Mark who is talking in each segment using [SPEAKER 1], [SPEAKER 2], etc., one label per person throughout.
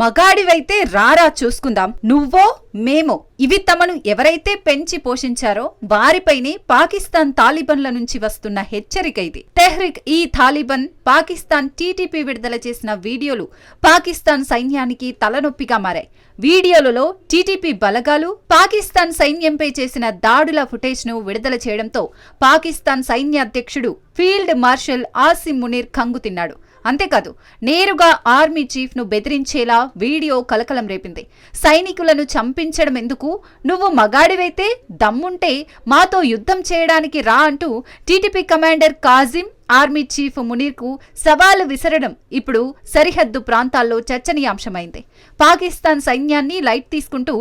[SPEAKER 1] మగాడివైతే రారా చూసుకుందాం, నువ్వో మేమో, ఇవి తమను ఎవరైతే పెంచి పోషించారో వారిపైనే పాకిస్తాన్ తాలిబన్ల నుంచి వస్తున్న హెచ్చరిక ఇది. తెహ్రిక్ ఈ తాలిబన్ పాకిస్తాన్ టీటీపీ విడుదల చేసిన వీడియోలు పాకిస్తాన్ సైన్యానికి తలనొప్పిగా మారాయి. వీడియోలలో టీటీపీ బలగాలు పాకిస్తాన్ సైన్యంపై చేసిన దాడుల ఫుటేజ్ ను విడుదల చేయడంతో పాకిస్తాన్ సైన్య అధ్యక్షుడు ఫీల్డ్ మార్షల్ ఆసిమ్ మునీర్ కంగుతిన్నాడు. అంతేకాదు, నేరుగా ఆర్మీ చీఫ్ ను బెదిరించేలా వీడియో కలకలం రేపింది. సైనికులను చంపించడం ఎందుకు, నువ్వు మగాడివైతే దమ్ముంటే మాతో యుద్ధం చేయడానికి రా అంటూ టీటీపీ కమాండర్ కాజిం ఆర్మీ చీఫ్ మునీర్కు సవాలు విసరడం ఇప్పుడు సరిహద్దు ప్రాంతాల్లో చర్చనీయాంశమైంది. పాకిస్తాన్ సైన్యాన్ని లైట్ తీసుకుంటూ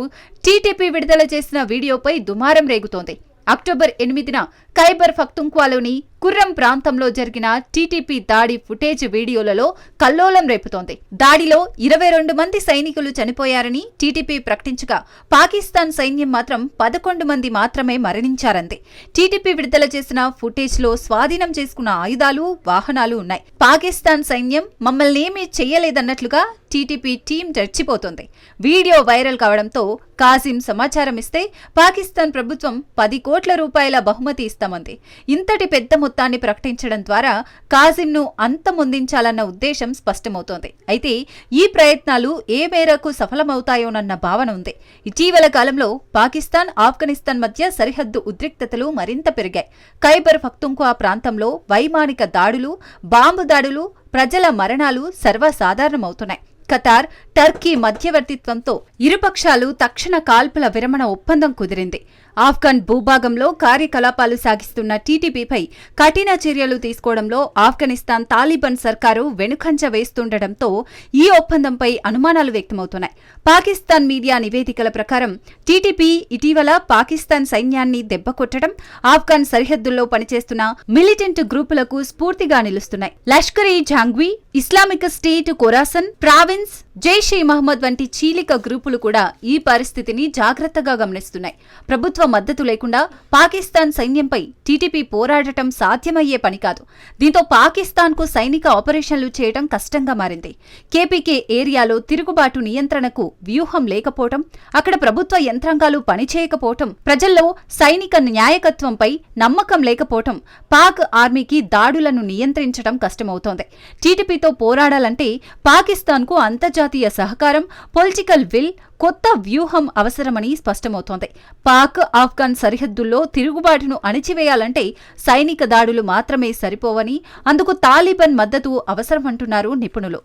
[SPEAKER 1] టీటీపీ విడుదల చేసిన వీడియోపై దుమారం రేగుతోంది. అక్టోబర్ 8న ఖైబర్ పఖ్తుంఖ్వాలోని కుర్రం ప్రాంతంలో జరిగిన టీటీపీ దాడి ఫుటేజ్ వీడియోలలో కల్లోలం రేపుతోంది. దాడిలో 22 మంది సైనికులు చనిపోయారని టీటీపీ ప్రకటించగా పాకిస్తాన్ సైన్యం మాత్రం 11 మంది మాత్రమే మరణించారంది. టీటీపీ విడుదల చేసిన ఫుటేజ్ లో స్వాధీనం చేసుకున్న ఆయుధాలు, వాహనాలు ఉన్నాయి. పాకిస్తాన్ సైన్యం మమ్మల్నేమీ చెయ్యలేదన్నట్లుగా టీటీపీ టీం రెచ్చిపోతోంది. వీడియో వైరల్ కావడంతో కాజిం సమాచారం ఇస్తే పాకిస్తాన్ ప్రభుత్వం 10 కోట్ల రూపాయల బహుమతి ఇస్తామంది. ఇంతటి పెద్ద మొత్తాన్ని ప్రకటించడం ద్వారా కాజింను అంతమొందించాలన్న ఉద్దేశం స్పష్టమవుతోంది. అయితే ఈ ప్రయత్నాలు ఏ మేరకు సఫలమవుతాయోనన్న భావన ఉంది. ఇటీవల కాలంలో పాకిస్తాన్, ఆఫ్ఘనిస్తాన్ మధ్య సరిహద్దు ఉద్రిక్తతలు మరింత పెరిగాయి. ఖైబర్ పఖ్తుంఖ్వా ప్రాంతంలో వైమానిక దాడులు, బాంబు దాడులు, ప్రజల మరణాలు సర్వసాధారణమవుతున్నాయి. ఖతార్, టర్కీ మధ్యవర్తిత్వంతో ఇరుపక్షాలు తక్షణ కాల్పుల విరమణ ఒప్పందం కుదిరింది. ఆఫ్ఘన్ భూభాగంలో కార్యకలాపాలు సాగిస్తున్న టీటీపీపై కఠిన చర్యలు తీసుకోవడంలో ఆఫ్ఘనిస్తాన్ తాలిబాన్ సర్కారు వెనుకంజ వేస్తుండటంతో ఈ ఒప్పందంపై అనుమానాలు వ్యక్తమవుతున్నాయి. పాకిస్తాన్ మీడియా నివేదికల ప్రకారం టీటీపీ ఇటీవల పాకిస్తాన్ సైన్యాన్ని దెబ్బకొట్టడం, ఆఫ్ఘన్ సరిహద్దుల్లో పనిచేస్తున్న మిలిటెంట్ గ్రూపులకు స్ఫూర్తిగా నిలుస్తున్నాయి. Lashkar-e Jhangvi, Islamic State Khorasan Province, Jaish e Mohammed వంటి చీలిక గ్రూపులు కూడా ఈ పరిస్థితిని జాగ్రత్తగా గమనిస్తున్నాయి. ప్రభుత్వ మద్దతు లేకుండా పాకిస్తాన్ సైన్యంపై టీటీపీ పోరాడటం సాధ్యమయ్యే పని కాదు. దీంతో పాకిస్తాన్కు సైనిక ఆపరేషన్లు చేయడం కష్టంగా మారింది. కేపీకే ఏరియాలో తిరుగుబాటు నియంత్రణకు వ్యూహం లేకపోవటం, అక్కడ ప్రభుత్వ యంత్రాంగాలు పనిచేయకపోవటం, ప్రజల్లో సైనిక న్యాయకత్వంపై నమ్మకం లేకపోవటం పాక్ ఆర్మీకి దాడులను నియంత్రించడం కష్టమవుతోంది. టీటీపీతో పోరాడాలంటే పాకిస్తాన్కు అంతర్జాతీయ సహకారం, పొలిటికల్ విల్, కొత్త వ్యూహం అవసరమని స్పష్టమవుతోంది. పాక్, ఆఫ్ఘన్ సరిహద్దుల్లో తిరుగుబాటును అణిచివేయాలంటే సైనిక దాడులు మాత్రమే సరిపోవని, అందుకు తాలిబాన్ మద్దతు అవసరమంటున్నారు నిపుణులు.